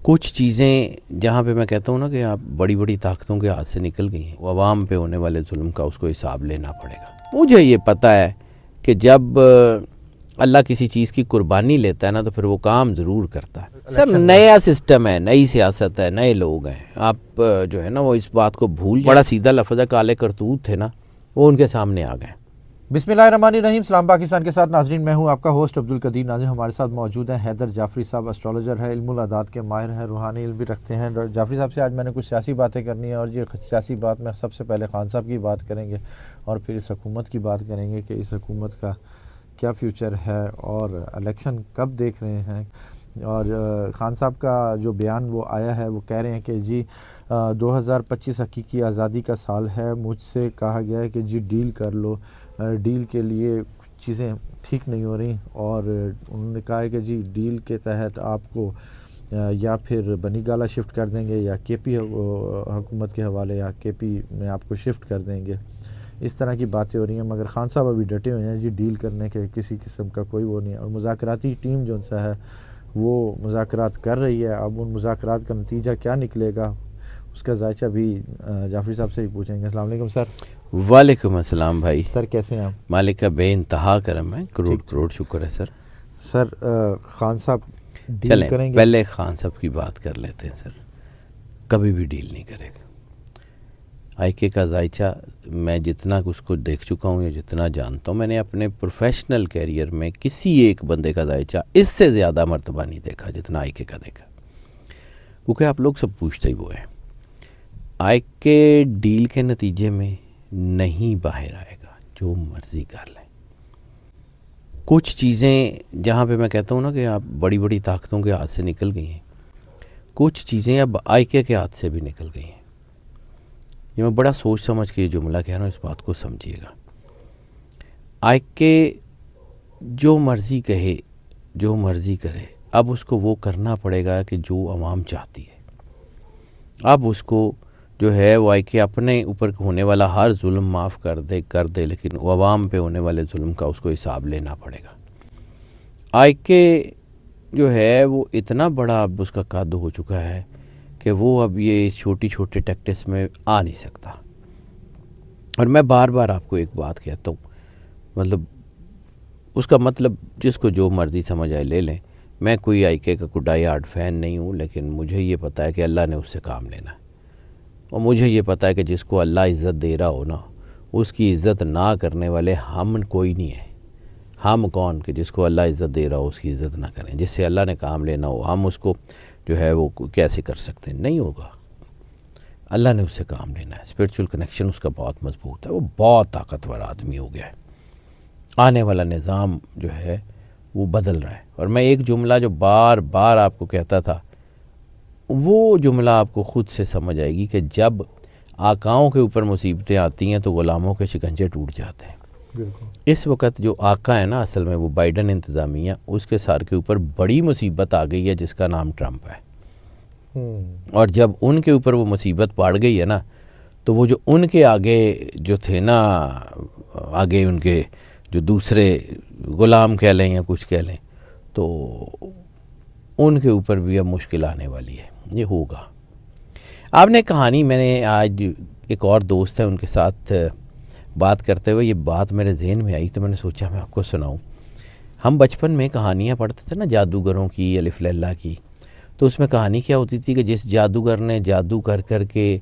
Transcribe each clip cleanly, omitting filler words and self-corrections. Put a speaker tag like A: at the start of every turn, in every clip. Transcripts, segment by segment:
A: کچھ چیزیں جہاں پہ میں کہتا ہوں نا کہ آپ بڑی بڑی طاقتوں کے ہاتھ سے نکل گئی ہیں، وہ عوام پہ ہونے والے ظلم کا اس کو حساب لینا پڑے گا۔ مجھے یہ پتہ ہے کہ جب اللہ کسی چیز کی قربانی لیتا ہے نا تو پھر وہ کام ضرور کرتا ہے۔ سر نیا سسٹم ہے، نئی سیاست ہے، نئے لوگ ہیں، آپ جو ہے نا وہ اس بات کو بھول جائیں۔ بڑا سیدھا لفظ ہے، کالے کرتوت تھے نا وہ ان کے سامنے آ گئے۔
B: بسم اللہ الرحمن الرحیم۔ سلام پاکستان کے ساتھ ناظرین، میں ہوں آپ کا ہوسٹ عبدالقدیر ناظرین۔ ہمارے ساتھ موجود ہیں حیدر جعفری صاحب، اسٹرالوجر ہے، علم الاعداد کے ماہر ہیں، روحانی علم بھی رکھتے ہیں۔ جعفری صاحب سے آج میں نے کچھ سیاسی باتیں کرنی ہیں، اور یہ سیاسی بات میں سب سے پہلے خان صاحب کی بات کریں گے اور پھر اس حکومت کی بات کریں گے کہ اس حکومت کا کیا فیوچر ہے اور الیکشن کب دیکھ رہے ہیں۔ اور خان صاحب کا جو بیان وہ آیا ہے، وہ کہہ رہے ہیں کہ جی 2025 حقیقی آزادی کا سال ہے، مجھ سے کہا گیا ہے کہ جی ڈیل کر لو، ڈیل کے لیے چیزیں ٹھیک نہیں ہو رہی، اور انہوں نے کہا ہے کہ جی ڈیل کے تحت آپ کو یا پھر بنی گالہ شفٹ کر دیں گے یا کے پی حکومت کے حوالے یا کے پی میں آپ کو شفٹ کر دیں گے۔ اس طرح کی باتیں ہو رہی ہیں، مگر خان صاحب ابھی ڈٹے ہوئے ہیں جی ڈیل کرنے کے کسی قسم کا کوئی وہ نہیں ہے، اور مذاکراتی ٹیم جو سا ہے وہ مذاکرات کر رہی ہے۔ اب ان مذاکرات کا نتیجہ کیا نکلے گا اس کا ذائقہ بھی جعفری صاحب سے ہی پوچھیں گے۔ السلام علیکم سر۔
A: وعلیکم السلام بھائی۔
B: سر کیسے ہیں آپ؟
A: مالک کا بے انتہا کرم ہے، کروڑ شکر ہے سر۔
B: سر خان صاحب ڈیل
A: چلیں
B: کریں گے؟
A: پہلے خان صاحب کی بات کر لیتے ہیں سر۔ کبھی بھی ڈیل نہیں کرے گا۔ آئی کے کا ذائچہ میں جتنا اس کو دیکھ چکا ہوں یا جتنا جانتا ہوں، میں نے اپنے پروفیشنل کیریئر میں کسی ایک بندے کا ذائچہ اس سے زیادہ مرتبہ نہیں دیکھا جتنا آئی کے کا دیکھا، کیونکہ آپ لوگ سب پوچھتے ہی وہ ہے۔ آئی کے ڈیل کے نتیجے میں نہیں باہر آئے گا، جو مرضی کر لیں۔ کچھ چیزیں جہاں پہ میں کہتا ہوں نا کہ آپ بڑی بڑی طاقتوں کے ہاتھ سے نکل گئی ہیں، کچھ چیزیں اب آئی کے ہاتھ سے بھی نکل گئی ہیں۔ یہ میں بڑا سوچ سمجھ کے یہ جملہ کہہ رہا ہوں، اس بات کو سمجھیے گا۔ آئی کے جو مرضی کہے، جو مرضی کرے، اب اس کو وہ کرنا پڑے گا کہ جو عوام چاہتی ہے۔ اب اس کو جو ہے وہ آئی کے اپنے اوپر ہونے والا ہر ظلم معاف کر دے، لیکن وہ عوام پہ ہونے والے ظلم کا اس کو حساب لینا پڑے گا۔ آئی کے جو ہے وہ اتنا بڑا اب اس کا قد ہو چکا ہے کہ وہ اب یہ چھوٹی چھوٹے ٹیکٹس میں آ نہیں سکتا۔ اور میں بار بار آپ کو ایک بات کہتا ہوں، مطلب اس کا مطلب جس کو جو مرضی سمجھ آئے لے لیں۔ میں کوئی آئی کے کا ڈائی ہارڈ فین نہیں ہوں، لیکن مجھے یہ پتہ ہے کہ اللہ نے اس سے کام لینا ہے، اور مجھے یہ پتہ ہے کہ جس کو اللہ عزت دے رہا ہو نا، اس کی عزت نہ کرنے والے ہم کوئی نہیں ہے۔ ہم کون کہ جس کو اللہ عزت دے رہا ہو اس کی عزت نہ کریں؟ جس سے اللہ نے کام لینا ہو ہم اس کو جو ہے وہ کیسے کر سکتے ہیں؟ نہیں ہوگا۔ اللہ نے اس سے کام لینا ہے۔ اسپرچول کنیکشن اس کا بہت مضبوط ہے، وہ بہت طاقتور آدمی ہو گیا ہے۔ آنے والا نظام جو ہے وہ بدل رہا ہے، اور میں ایک جملہ جو بار بار آپ کو کہتا تھا، وہ جملہ آپ کو خود سے سمجھ آئے گی کہ جب آقاؤں کے اوپر مصیبتیں آتی ہیں تو غلاموں کے شکنجے ٹوٹ جاتے ہیں۔
B: بالکل۔
A: اس وقت جو آقا ہے نا، اصل میں وہ بائیڈن انتظامیہ، اس کے سر کے اوپر بڑی مصیبت آ گئی ہے جس کا نام ٹرمپ ہے۔ اور جب ان کے اوپر وہ مصیبت پڑ گئی ہے نا، تو وہ جو ان کے آگے جو تھے نا، آگے ان کے جو دوسرے غلام کہہ لیں یا کچھ کہہ لیں، تو ان کے اوپر بھی اب مشکل آنے والی ہے۔ یہ ہوگا۔ آپ نے کہانی، میں نے آج ایک اور دوست ہے ان کے ساتھ بات کرتے ہوئے یہ بات میرے ذہن میں آئی، تو میں نے سوچا میں آپ کو سناؤں۔ ہم بچپن میں کہانیاں پڑھتے تھے نا جادوگروں کی، الف لیلا کی، تو اس میں کہانی کیا ہوتی تھی کہ جس جادوگر نے جادو کر کر کے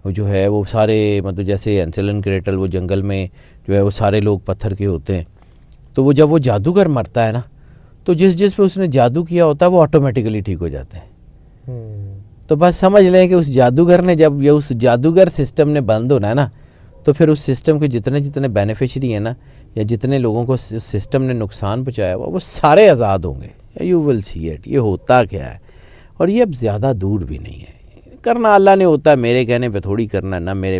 A: جو ہے وہ سارے، مطلب جیسے ہینسل اینڈ گریٹل، وہ جنگل میں جو ہے وہ سارے لوگ پتھر کے ہوتے ہیں، تو وہ جب وہ جادوگر مرتا ہے نا، تو جس پہ اس نے جادو کیا ہوتا ہے وہ آٹومیٹیکلی ٹھیک ہو جاتے ہیں۔ تو بس سمجھ لیں کہ اس جادوگر نے، جب یہ اس جادوگر سسٹم نے بند ہونا ہے نا، تو پھر اس سسٹم کے جتنے بینیفیشری ہیں نا، یا جتنے لوگوں کو سسٹم نے نقصان پہنچایا ہوا، وہ سارے آزاد ہوں گے۔ You will see it. یہ ہوتا کیا ہے، اور یہ اب زیادہ دور بھی نہیں ہے۔ کرنا اللہ نے ہوتا ہے، میرے کہنے پہ تھوڑی کرنا ہے، نہ میرے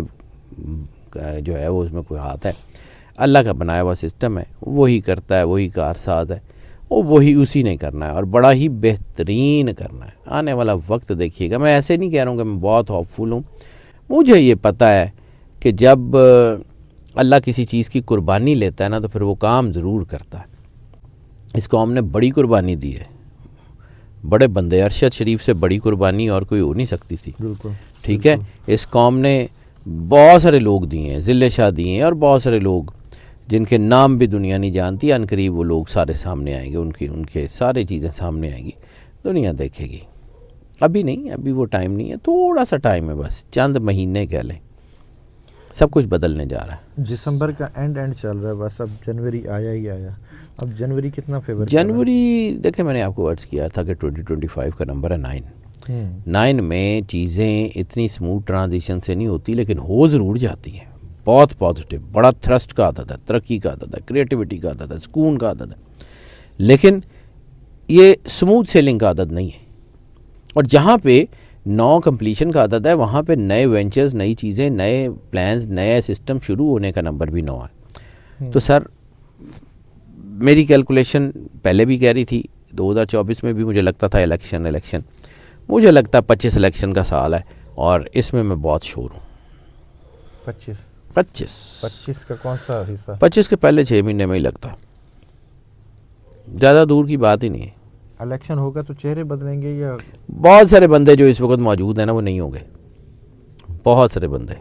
A: جو ہے وہ اس میں کوئی ہاتھ ہے۔ اللہ کا بنایا ہوا سسٹم ہے، وہی کرتا ہے، وہی کارساز ہے، وہی اسی نے کرنا ہے، اور بڑا ہی بہترین کرنا ہے۔ آنے والا وقت دیکھیے گا۔ میں ایسے نہیں کہہ رہا ہوں کہ میں بہت ہوپ فل ہوں، مجھے یہ پتہ ہے کہ جب اللہ کسی چیز کی قربانی لیتا ہے نا تو پھر وہ کام ضرور کرتا ہے۔ اس قوم نے بڑی قربانی دی ہے، بڑے بندے. ارشد شریف سے بڑی قربانی اور کوئی ہو نہیں سکتی تھی.
B: بالکل
A: ٹھیک ہے. اس قوم نے بہت سارے لوگ دیے ہیں, ذل شاہ دیے ہیں, اور بہت سارے لوگ جن کے نام بھی دنیا نہیں جانتی. ان قریب وہ لوگ سارے سامنے آئیں گے, ان کے سارے چیزیں سامنے آئیں گی, دنیا دیکھے گی. ابھی نہیں, ابھی وہ ٹائم نہیں ہے, تھوڑا سا ٹائم ہے, بس چند مہینے کہہ لیں, سب کچھ بدلنے جا رہا ہے.
B: دسمبر کا اینڈ چل رہا ہے بس, اب جنوری آیا ہی آیا. اب جنوری کتنا فیور؟
A: جنوری دیکھیں, میں نے آپ کو عرض کیا تھا کہ 2025 کا نمبر ہے 9 میں چیزیں اتنی سموتھ ٹرانزیشن سے نہیں ہوتی, لیکن ہو ضرور جاتی ہیں. بہت پازیٹیو, بڑا تھرسٹ کا عدد ہے, ترقی کا عدد ہے, کریٹیوٹی کا عدد ہے, سکون کا عدد ہے, لیکن یہ سموتھ سیلنگ کا عدد نہیں ہے. اور جہاں پہ 9 کمپلیشن کا عدد ہے, وہاں پہ نئے وینچرز, نئی چیزیں, نئے پلانز, نئے سسٹم شروع ہونے کا نمبر بھی 9 ہے. تو سر میری کیلکولیشن پہلے بھی کہہ رہی تھی, 2024 میں بھی مجھے لگتا تھا الیکشن, مجھے لگتا ہے 25 الیکشن کا سال ہے, اور اس میں بہت شور ہوں.
B: 25 کا کون سا حصہ؟
A: 25 کے پہلے 6 مہینے میں ہی لگتا, زیادہ دور کی بات ہی نہیں ہے.
B: الیکشن ہوگا تو چہرے بدلیں گے یا؟
A: بہت سارے بندے جو اس وقت موجود ہیں نا, وہ نہیں ہوں گے, بہت سارے بندے.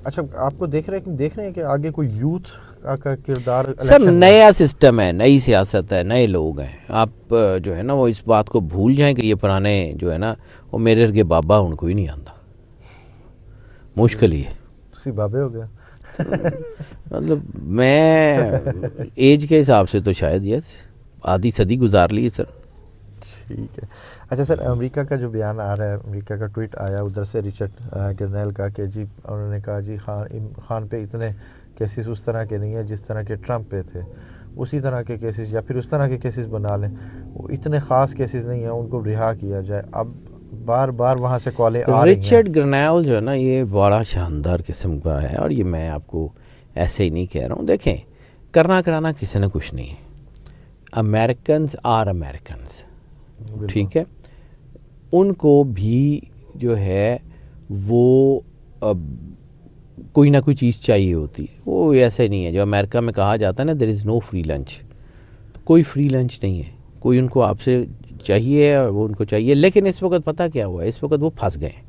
B: اچھا, آپ کو دیکھ رہے ہیں کہ آگے کوئی یوتھ کا کردار؟
A: سر نیا سسٹم ہے, نئی سیاست ہے, نئے لوگ ہیں. آپ جو ہے نا وہ اس بات کو بھول جائیں کہ یہ پرانے جو ہے نا وہ میرے ارگے بابا, ان کو ہی نہیں آتا. مشکل ہی ہے.
B: تسی بابے ہو گیا.
A: مطلب میں ایج کے حساب سے تو شاید یس آدھی صدی گزار لی ہے سر.
B: ٹھیک ہے. اچھا سر, امریکہ کا جو بیان آ رہا ہے, امریکہ کا ٹویٹ آیا ادھر سے رچرڈ گرنیل کا, کہ جی انہوں نے کہا جی خان پہ اتنے کیسز اس طرح کے نہیں ہیں جس طرح کے ٹرمپ پہ تھے, اسی طرح کے کیسز یا پھر اس طرح کے کیسز بنا لیں, وہ اتنے خاص کیسز نہیں ہیں, ان کو رہا کیا جائے. اب بار بار وہاں سے کالیں آ رہی ہیں.
A: رچرڈ گرنیل جو ہے نا یہ بڑا شاندار قسم کا ہے, اور یہ میں آپ کو ایسے ہی نہیں کہہ رہا ہوں. دیکھیں, کرنا کرانا کسی نے کچھ نہیں ہے. امیریکنز آر امیریکنز, ٹھیک ہے. ان کو بھی جو ہے وہ کوئی نہ کوئی چیز چاہیے ہوتی ہے. وہ ایسے نہیں ہے جو امریکہ میں کہا جاتا ہے نا, دیر از نو فری لنچ. کوئی فری لنچ نہیں ہے, کوئی ان کو آپ سے چاہیے اور وہ ان کو چاہیے. لیکن اس وقت پتہ کیا ہوا ہے, اس وقت وہ پھنس گئے ہیں.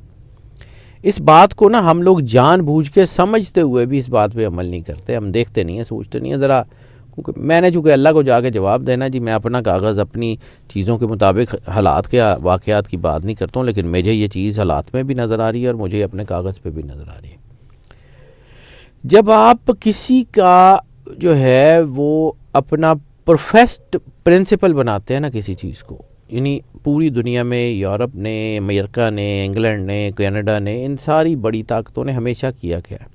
A: اس بات کو نا ہم لوگ جان بوجھ کے سمجھتے ہوئے بھی اس بات پہ عمل نہیں کرتے, ہم دیکھتے نہیں ہیں, سوچتے نہیں ہیں ذرا. میں نے چونکہ اللہ کو جا کے جواب دینا جی, میں اپنا کاغذ اپنی چیزوں کے مطابق حالات کے واقعات کی بات نہیں کرتا ہوں, لیکن مجھے یہ چیز حالات میں بھی نظر آ رہی ہے اور مجھے اپنے کاغذ پہ بھی نظر آ رہی ہے. جب آپ کسی کا جو ہے وہ اپنا پروفیسڈ پرنسپل بناتے ہیں نا کسی چیز کو, یعنی پوری دنیا میں یورپ نے, امریکہ نے, انگلینڈ نے, کینیڈا نے, ان ساری بڑی طاقتوں نے ہمیشہ کیا کیا ہے,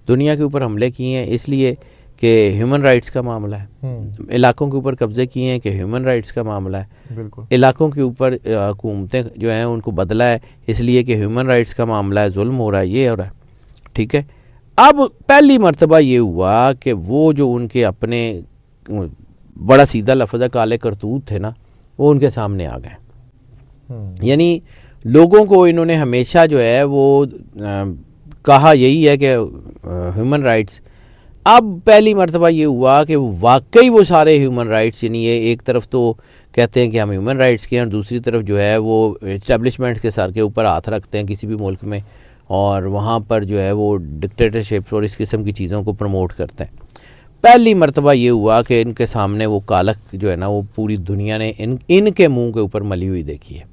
A: دنیا کے اوپر حملے کیے ہیں اس لیے کہ ہیومن رائٹس کا معاملہ ہے. علاقوں کے اوپر قبضے کیے ہیں کہ ہیومن رائٹس کا معاملہ ہے.
B: بالکل.
A: علاقوں کے اوپر حکومتیں جو ہیں ان کو بدلا ہے اس لیے کہ ہیومن رائٹس کا معاملہ ہے, ظلم ہو رہا ہے, یہ ہو رہا ہے. ٹھیک ہے. اب پہلی مرتبہ یہ ہوا کہ وہ جو ان کے اپنے بڑا سیدھا لفظ ہے کالے کرتوت تھے نا, وہ ان کے سامنے آ گئے. یعنی لوگوں کو انہوں نے ہمیشہ جو ہے وہ کہا یہی ہے کہ ہیومن رائٹس. اب پہلی مرتبہ یہ ہوا کہ واقعی وہ سارے ہیومن رائٹس, یعنی یہ ایک طرف تو کہتے ہیں کہ ہم ہیومن رائٹس کے ہیں, اور دوسری طرف جو ہے وہ اسٹیبلشمنٹ کے سر کے اوپر ہاتھ رکھتے ہیں کسی بھی ملک میں, اور وہاں پر جو ہے وہ ڈکٹیٹرشپس اور اس قسم کی چیزوں کو پروموٹ کرتے ہیں. پہلی مرتبہ یہ ہوا کہ ان کے سامنے وہ کالک جو ہے نا وہ پوری دنیا نے ان کے منہ کے اوپر ملی ہوئی دیکھی ہے.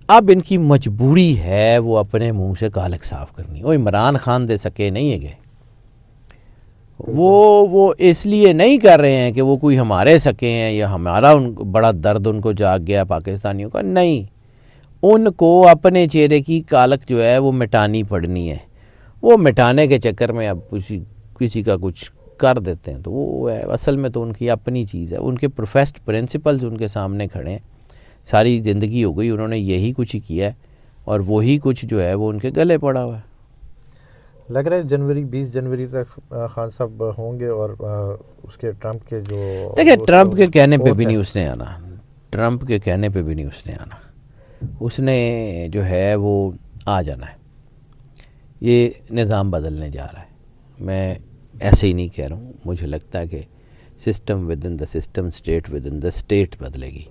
A: اب ان کی مجبوری ہے وہ اپنے منہ سے کالک صاف کرنی. وہ عمران خان دے سکے نہیں ہے گئے, وہ اس لیے نہیں کر رہے ہیں کہ وہ کوئی ہمارے سکے ہیں یا ہمارا بڑا درد ان کو جاگ گیا پاکستانیوں کا. نہیں, ان کو اپنے چہرے کی کالک جو ہے وہ مٹانی پڑنی ہے. وہ مٹانے کے چکر میں اب کسی کا کچھ کر دیتے ہیں, تو وہ ہے اصل میں تو ان کی اپنی چیز ہے. ان کے پروفیسڈ پرنسپلز ان کے سامنے کھڑے ہیں, ساری زندگی ہو گئی انہوں نے یہی کچھ ہی کیا ہے, اور وہی کچھ جو ہے وہ ان کے گلے پڑا ہوا ہے.
B: لگ رہا ہے 20 جنوری تک خان صاحب ہوں گے, اور اس کے ٹرمپ کے جو
A: دیکھیں ٹرمپ کے کہنے پہ بھی نہیں اس نے آنا, ٹرمپ کے کہنے پہ بھی نہیں اس نے آنا, اس نے جو ہے وہ آ جانا ہے. یہ نظام بدلنے جا رہا ہے. میں ایسے ہی نہیں کہہ رہا ہوں, مجھے لگتا ہے کہ system with in the system, state with in the state بدلے گی.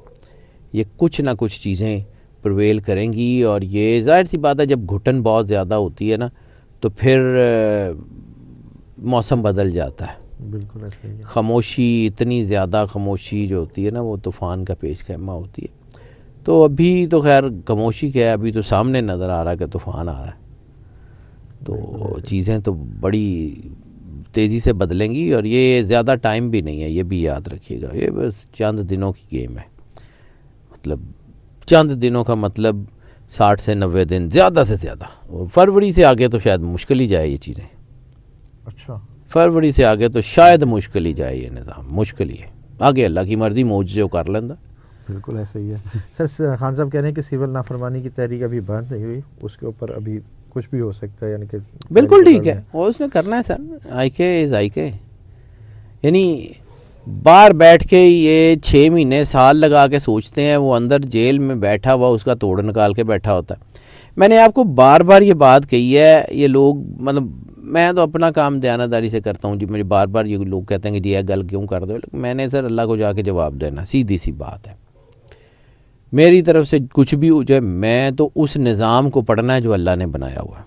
A: یہ کچھ نہ کچھ چیزیں پرویل کریں گی، اور یہ ظاہر سی بات ہے جب گھٹن بہت زیادہ ہوتی ہے نا تو پھر موسم بدل جاتا ہے.
B: بالکل ایسے ہی ہے.
A: خاموشی، اتنی زیادہ خاموشی جو ہوتی ہے نا وہ طوفان کا پیش خیمہ ہوتی ہے. تو ابھی تو خیر خاموشی کیا ہے، ابھی تو سامنے نظر آ رہا ہے کہ طوفان آ رہا ہے. تو چیزیں تو بڑی تیزی سے بدلیں گی، اور یہ زیادہ ٹائم بھی نہیں ہے، یہ بھی یاد رکھیے گا. یہ بس چند دنوں کی گیم ہے. مطلب چند دنوں کا مطلب 60 سے 90 دن زیادہ سے زیادہ. فروری سے آگے تو شاید مشکل ہی جائے یہ چیزیں.
B: اچھا،
A: فروری سے آگے تو شاید مشکل ہی جائے یہ نظام، مشکل ہی ہے. آگے اللہ کی مرضی، معجزے وہ کر لیندہ.
B: بالکل ایسا ہی ہے. سر خان صاحب کہہ رہے ہیں کہ سول نافرمانی کی تحریک ابھی بند نہیں ہوئی، اس کے اوپر ابھی کچھ بھی ہو سکتا ہے، یعنی کہ
A: بالکل ٹھیک ہے، اور اس نے کرنا ہے سر. آئی کے از آئی کے. یعنی باہر بیٹھ کے یہ 6 مہینے سال لگا کے سوچتے ہیں، وہ اندر جیل میں بیٹھا ہوا اس کا توڑ نکال کے بیٹھا ہوتا ہے. میں نے آپ کو بار بار یہ بات کہی ہے. یہ لوگ مطلب میں تو اپنا کام دیانتداری سے کرتا ہوں جی. مجھے بار بار یہ لوگ کہتے ہیں کہ جی یہ گل کیوں کر دو، میں نے سر اللہ کو جا کے جواب دینا، سیدھی سی بات ہے. میری طرف سے کچھ بھی ہو جائے، میں تو اس نظام کو پڑھنا ہے جو اللہ نے بنایا ہوا ہے.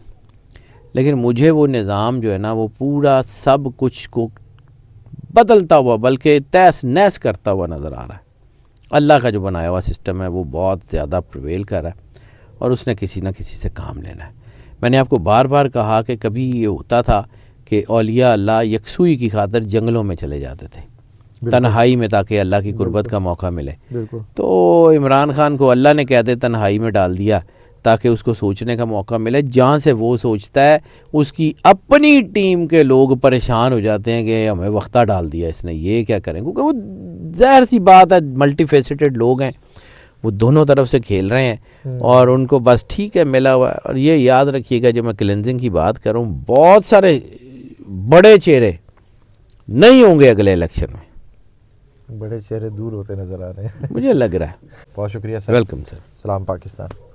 A: لیکن مجھے وہ نظام جو ہے نا وہ پورا سب کچھ کو بدلتا ہوا بلکہ تیس نیس کرتا ہوا نظر آ رہا ہے. اللہ کا جو بنایا ہوا سسٹم ہے وہ بہت زیادہ پریویل کر رہا ہے، اور اس نے کسی نہ کسی سے کام لینا ہے. میں نے آپ کو بار بار کہا کہ کبھی یہ ہوتا تھا کہ اولیاء اللہ یکسوئی کی خاطر جنگلوں میں چلے جاتے تھے تنہائی میں، تاکہ اللہ کی قربت کا موقع ملے. تو عمران خان کو اللہ نے کہتے تنہائی میں ڈال دیا تاکہ اس کو سوچنے کا موقع ملے. جہاں سے وہ سوچتا ہے اس کی اپنی ٹیم کے لوگ پریشان ہو جاتے ہیں کہ ہمیں وقتہ ڈال دیا اس نے، یہ کیا کریں. کیونکہ وہ ظاہر سی بات ہے ملٹی فیسٹڈ لوگ ہیں، وہ دونوں طرف سے کھیل رہے ہیں، اور ان کو بس ٹھیک ہے ملا ہوا ہے. اور یہ یاد رکھیے گا جب میں کلینزنگ کی بات کروں، بہت سارے بڑے چہرے نہیں ہوں گے اگلے الیکشن میں.
B: بڑے چہرے دور ہوتے نظر آ رہے ہیں
A: مجھے لگ رہا ہے.
B: بہت شکریہ سر.
A: Welcome sir.
B: سلام پاکستان.